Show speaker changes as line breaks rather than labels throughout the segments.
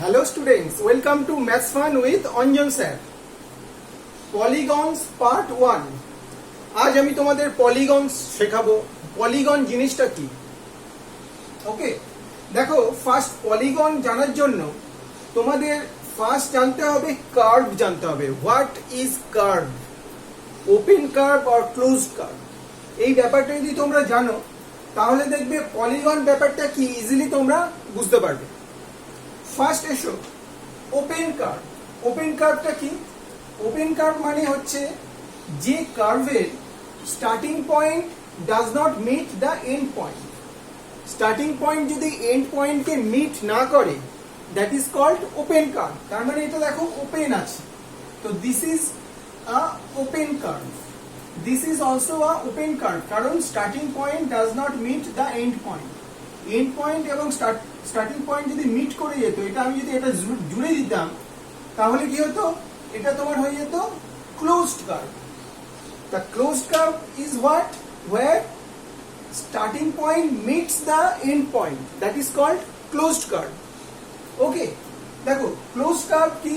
Hello students, welcome to Maths Fun with Anjan sir. Polygons part 1. আজ আমি তোমাদের পলিগনস শেখাবো। পলিগন জিনিসটা কি? ওকে, দেখো ফার্স্ট পলিগন জানার জন্য তোমাদের ফার্স্ট জানতে হবে কার্ভ জানতে হবে। What is curve? Open curve or closed curve? এই ব্যাপারটা যদি তোমরা জানো তাহলে দেখবে পলিগন ব্যাপারটা কি ইজিলি তোমরা বুঝতে পারবে। ফার্স্ট এসো ওপেন কার্ভ। ওপেন কার্ভটা কি? ওপেন কার্ভ মানে হচ্ছে যে কার্ভের starting point does not meet the end point. Starting point যদি এন্ড পয়েন্টকে মিট না করে that is called open curve. তার মানে এটা দেখো ওপেন আছে, তো this is a open curve. This is also a open curve, কারণ starting point does not meet the end point. End point এবং স্টার্টিং পয়েন্ট যদি মিট করে যেত, এটা আমি যদি এটা জুড়ে দিতাম তাহলে কি হতো? এটা তোমার হয়ে যেত closed curve. The closed curve is what? Where starting point meets the end point. That is called closed curve. Okay, দেখো closed curve কি?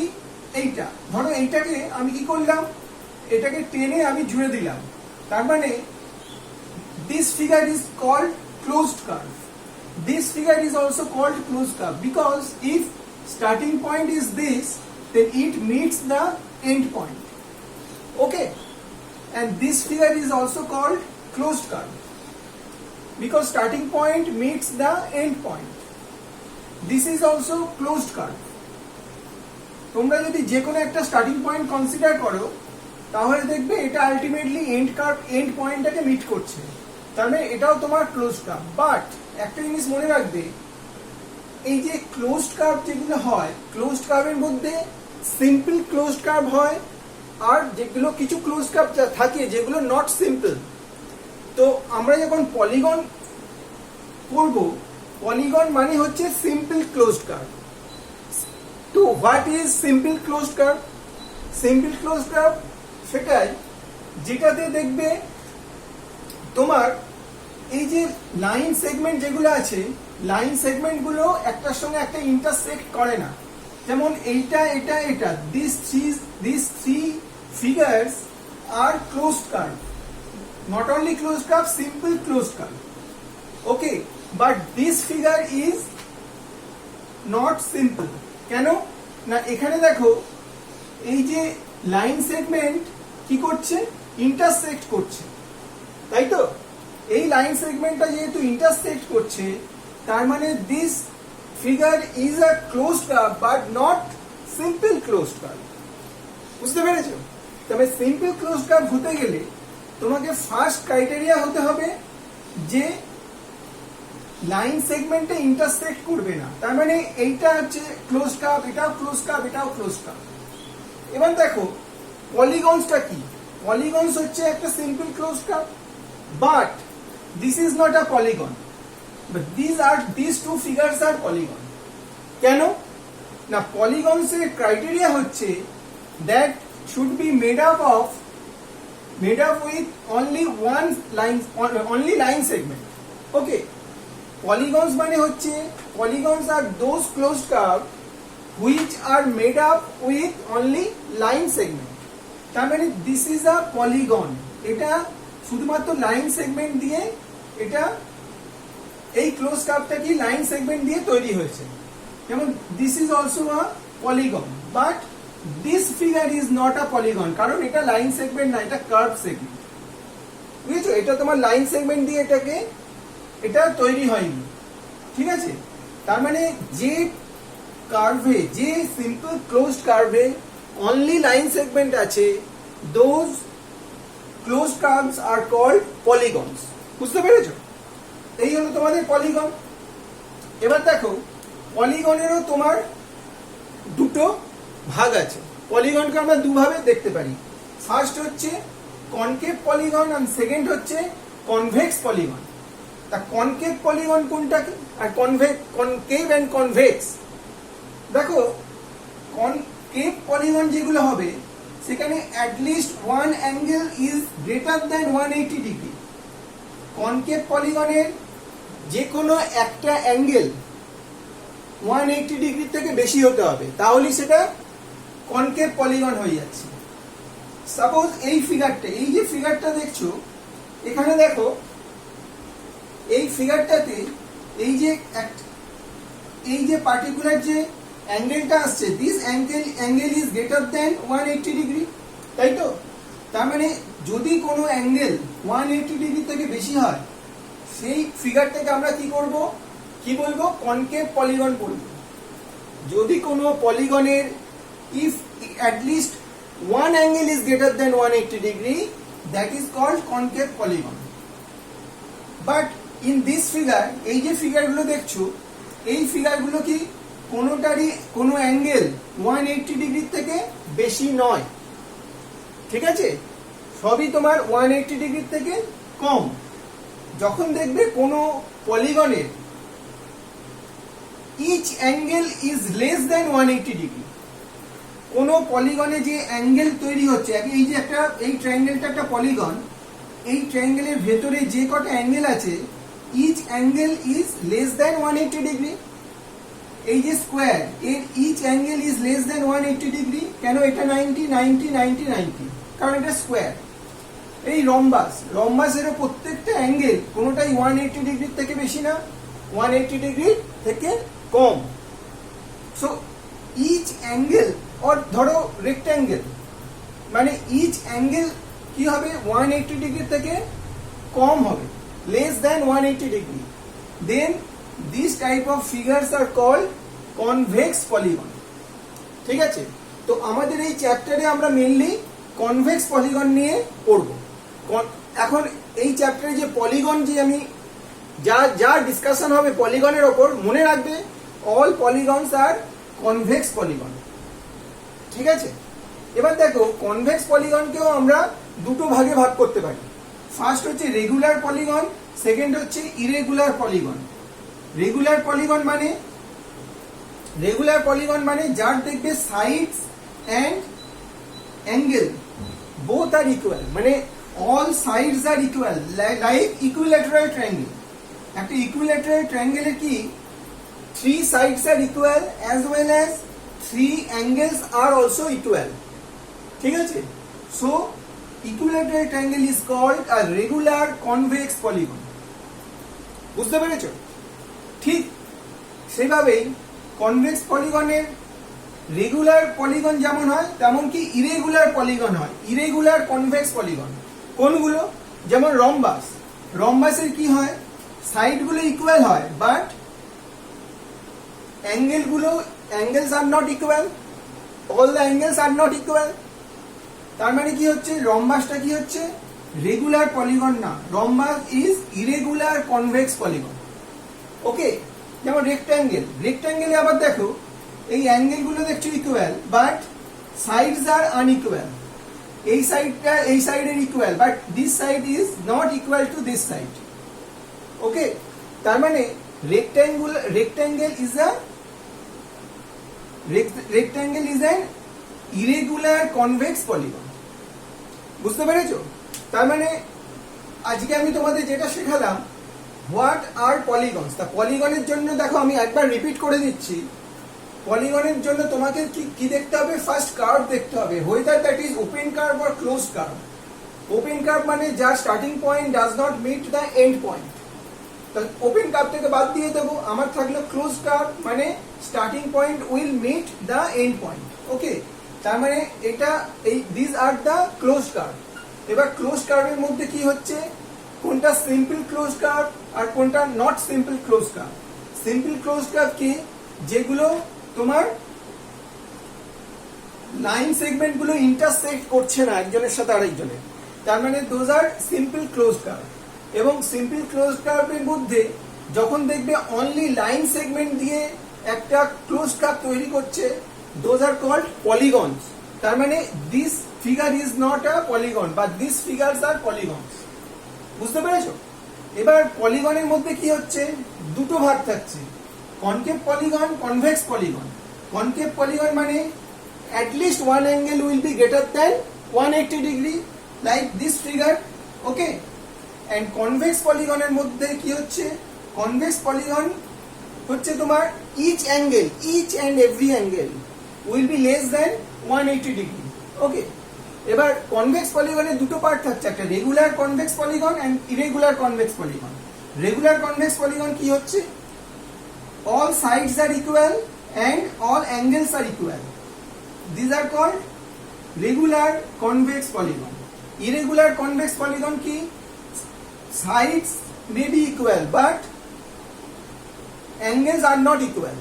এইটা ধরো, এইটাকে আমি কি করলাম? এটাকে টেনে আমি জুড়ে দিলাম, তার মানে this figure is called closed curve. This figure is also called closed curve because if starting point is this, then it meets the end point. Okay, and this figure is also called closed curve because starting point meets the end point. This is also closed curve. তোমরা যদি যে কোনো একটা starting point consider করো তাহলে দেখবে এটা ultimately and পয়েন্টটাকে meet করছে, তার মানে এটাও তোমার ক্লোজড কার্ভ। বাট একটা জিনিস মনে রাখবে, এই যে ক্লোজড কার্ভ যেগুলো হয়, ক্লোজড কার্ভের মধ্যে সিম্পল ক্লোজড কার্ভ হয় আর যেগুলো কিছু ক্লোজ কার্ভ থাকে যেগুলো নট সিম্পল। তো আমরা যখন পলিগন করব, পলিগন মানে হচ্ছে সিম্পল ক্লোজড কার্ভ। তো what is simple closed curve? Simple closed curve সেটাই যেটাতে দেখবে তোমার এই যে লাইন সেগমেন্ট যেগুলো আছে, লাইন সেগমেন্ট গুলো একটার সঙ্গে একটা ইন্টারসেক্ট করে না। যেমন এইটা এটা এটা, this three figures are closed curve. Not only closed curve, simple closed curve. Okay, but this figure is not simple. কেন না? এখানে দেখো এই যে লাইন সেগমেন্ট কি করছে? ইন্টারসেক্ট করছে, তাই তো? এই লাইন সেগমেন্টটা যেহেতু ইন্টারসেক্ট করছে, তার মানে this figure is a closed curve but not simple closed curve. বুঝতে পেরেছো? তবে সিম্পল ক্লোজড কার্ভ হতে গেলে তোমাকে ফার্স্ট ক্রাইটেরিয়া হতে হবে যে লাইন সেগমেন্টে ইন্টারসেক্ট করবে না। তার মানে এইটা হচ্ছে ক্লোজড কার্ভ, এটাও ক্লোজড কার্ভ, এটাও ক্লোজড কার্ভ। এবার দেখো পলিগনসটা কি? পলিগনস হচ্ছে একটা simple closed curve, but this is not a polygon. But this two figures are polygon. কেন না? পলিগনসের ক্রাইটেরিয়া হচ্ছে that should be made up with only line segment. Okay, polygons মানে হচ্ছে, polygons are those closed curve which are made up with only line segment. তার মানে this is a polygon. এটা শুধুমাত্র লাইন সেগমেন্ট দিয়ে, এটা এই ক্লোজ কার্ভটা কি লাইন সেগমেন্ট দিয়ে তৈরি হয়েছে। যেমন this is also a polygon, but this figure is not a polygon কারণ এটা লাইন সেগমেন্ট না, এটা কার্ভ সেগমেন্ট। বুঝেছো? এটা তোমার লাইন সেগমেন্ট দিয়ে এটা তৈরি হয়নি, ঠিক আছে? তার মানে যে কার্ভে, যে সিম্পল ক্লোজড কার্ভে অনলি লাইন সেগমেন্ট আছে, those closed curves are called polygons. বুঝতে পেরেছো? এই হলো তোমাদের পলিগন। এবার দেখো পলিগনেরও তোমার দুটো ভাগ আছে। পলিগনকে আমরা দুভাবে দেখতে পারি। ফার্স্ট হচ্ছে কনকেভ পলিগন আর সেকেন্ড হচ্ছে কনভেক্স পলিগন। তা কনকেভ পলিগন কোনটা কি আর কনকেভ এন্ড কনভেক্স? দেখো কনকেভ পলিগন যেগুলো হবে সেখানে at least one angle is greater than 180 degree. Concave পলিগনের যে কোনো একটা অ্যাঙ্গেল 180 ডিগ্রি থেকে বেশি হতে হবে, তাহলে সেটা কনকেভ পলিগন হয়ে যাচ্ছে। সাপোজ এই ফিগারটা, এই যে ফিগারটা দেখছো এখানে দেখো, এই ফিগারটাতে এই যে পার্টিকুলার যে অ্যাঙ্গেলটা আসছে, this angle is greater than 180 degree, তাই তো? তার মানে যদি কোনো অ্যাঙ্গেল 180 ডিগ্রি থেকে বেশি হয়, সেই ফিগারটাকে আমরা কি বলবো? কনকেভ পলিগন বলবো। যদি কোনো পলিগনের if at least one angle is greater than 180 degree, that is called concave polygon. But in this figure, এই যে ফিগারগুলো দেখছো, এই ফিগারগুলো কি কোনোটারই কোনো অ্যাঙ্গেল 180 ডিগ্রি থেকে বেশি নয়, ঠিক আছে? সবই তোমার 180 ডিগ্রি থেকে কম। যখন দেখবে কোনো পলিগনের each angle is less than 180 degree, কোনো পলিগনে যে অ্যাঙ্গেল তৈরি হচ্ছে, এই যে এই ট্রায়াঙ্গেলটা একটা পলিগন, এই ট্রায়াঙ্গেলের ভেতরে যে কটা অ্যাঙ্গেল আছে, each angle is less than 180 degree. এই যে স্কোয়ার, এর each angle is less than 180 degree. কেন? এটা 90 90 90 90, কারণ এটা স্কোয়ার। এই রম্বাসেরও প্রত্যেকটা অ্যাঙ্গেল কোনোটাই 180 ডিগ্রির থেকে বেশি না, 180 ডিগ্রি থেকে কম। সো ইচ অ্যাঙ্গেল, और ধরো রেক্ট্যাঙ্গেল, মানে ইচ অ্যাঙ্গেল কি হবে? 180 ডিগ্রি থেকে কম হবে, less than 180 degree. Then this type of figures are called convex polygon, ঠিক আছে? তো আমাদের এই চ্যাপ্টারে আমরা মেইনলি কনভেক্স পলিগন নিয়ে পড়ব। এখন এই চ্যাপ্টারে যে পলিগন, যে আমি যা ডিসকাশন হবে পলিগনের ওপর, মনে রাখবে অল পলিগনস আর কনভেক্স পলিগন, ঠিক আছে? এবার দেখো, কনভেক্স পলিগনকেও আমরা দুটো ভাগে ভাগ করতে পারি। ফার্স্ট হচ্ছে রেগুলার পলিগন, সেকেন্ড হচ্ছে ইরেগুলার পলিগন। রেগুলার পলিগন মানে যার দেখবে sides and angle both are equal, মানে all sides are equal, like equilateral triangle. একটা ইকুইল্যাটারাল ট্রায়াঙ্গেলের কি 3 sides are equal as well as 3 angles are also equal, ঠিক আছে? So equilateral triangle is called a regular convex polygon. বুঝতে পেরেছো? ঠিক সেভাবেই কনভেক্স পলিগনের রেগুলার পলিগন যেমন হয়, তেমন কি ইরেগুলার পলিগন হয়, ইরেগুলার কনভেক্স পলিগন। কোনগুলো? যেমন রম্বাসের কি হয়? সাইডগুলো ইকুয়াল হয়, but angles are not equal, all the angles are not equal। তার মানে কি হচ্ছে? রম্বাসটা কি হচ্ছে? রেগুলার পলিগন না, rhombus is irregular convex polygon. Okay, যেমন রেক্ট্যাঙ্গেলে আবার দেখো, এই অ্যাঙ্গেল গুলো দেখছো equal, but sides are unequal. এই সাইডের equal, but this side is not equal to this side. Okay, তার মানে rectangle is an irregular convex polygon। বুঝতে পেরেছো? তার মানে আজকে আমি তোমাদের যেটা শেখালাম, হোয়াট আর পলিগনস। তা পলিগনের জন্য দেখো, আমি একবার রিপিট করে দিচ্ছি। পলিগনের জন্য তোমাকে কি দেখতে হবে? ফার্স্ট কার্ভ দেখতে হবে, whether that is open curve or closed curve। Open curve মানে যার starting point does not meet the end point. Open curve থেকে বাদ দিয়ে দেবো, আমার থাকলো ক্লোজ কার্ভ, মানে starting point will meet the end point. Okay, তার মানে this are the close curve. এবার ক্লোজ কার্ভের মধ্যে কি হচ্ছে? কোনটা সিম্পল ক্লোজ কার্ভ আর কোনটা not simple close curve. Simple close curve কি? যেগুলো তোমার লাইন সেগমেন্ট গুলো ইন্টারসেক্ট করছে না একজনের সাথে আরেকজনের, তার মানে those are simple close curve. এবং সিম্পল ক্লোজ কার্ভের মধ্যে যখন দেখবে অনলি লাইন সেগমেন্ট দিয়ে একটা ক্লোজ কার্ভ তৈরি করছে, দোজ আর কল্ড পলিগনস। তার মানে this figure is not a polygon, বা দিস ফিগারস আর পলিগনস। বুঝতে পেরেছো? এবার পলিগনের মধ্যে কি হচ্ছে? দুটো ভাগ থাকছে, concave polygon, convex polygon. Concave polygon মানে at least one angle will be greater than 180 degree, like this figure. Okay, and convex polygon এর মধ্যে কি হচ্ছে? convex polygon হচ্ছে তোমার each and every angle will be less than 180 degree. Okay, এবার convex পলিগনের দুটো পার্ট থাকছে, একটা regular convex polygon and irregular convex polygon. Regular convex polygon কি হচ্ছে? All sides are equal and all angles are equal, this are called regular convex polygon. Irregular convex polygon কি? Sides may be equal but angles are not equal.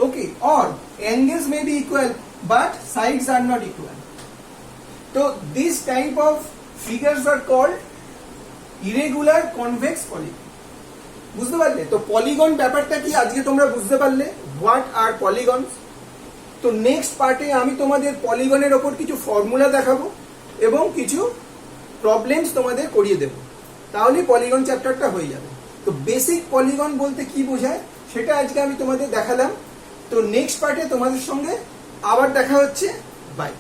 Okay, or angles may be equal but sides are not equal. So this type of figures are called irregular convex polygon. বুঝতে পারলে? তো polygon ব্যাপারটা কি আজকে তোমরা বুঝতে পারলে, what are পলিগনস। তো নেক্সট পার্টে আমি তোমাদের পলিগনের ওপর কিছু ফর্মুলা দেখাবো এবং কিছু প্রবলেমস তোমাদের করিয়ে দেব, তাহলে পলিগন চ্যাপ্টারটা হয়ে যাবে। তো বেসিক পলিগন বলতে কি বোঝায় সেটা আজকে আমি তোমাদের দেখালাম। তো নেক্সট পার্টে তোমাদের সঙ্গে আবার দেখা হচ্ছে। বাই।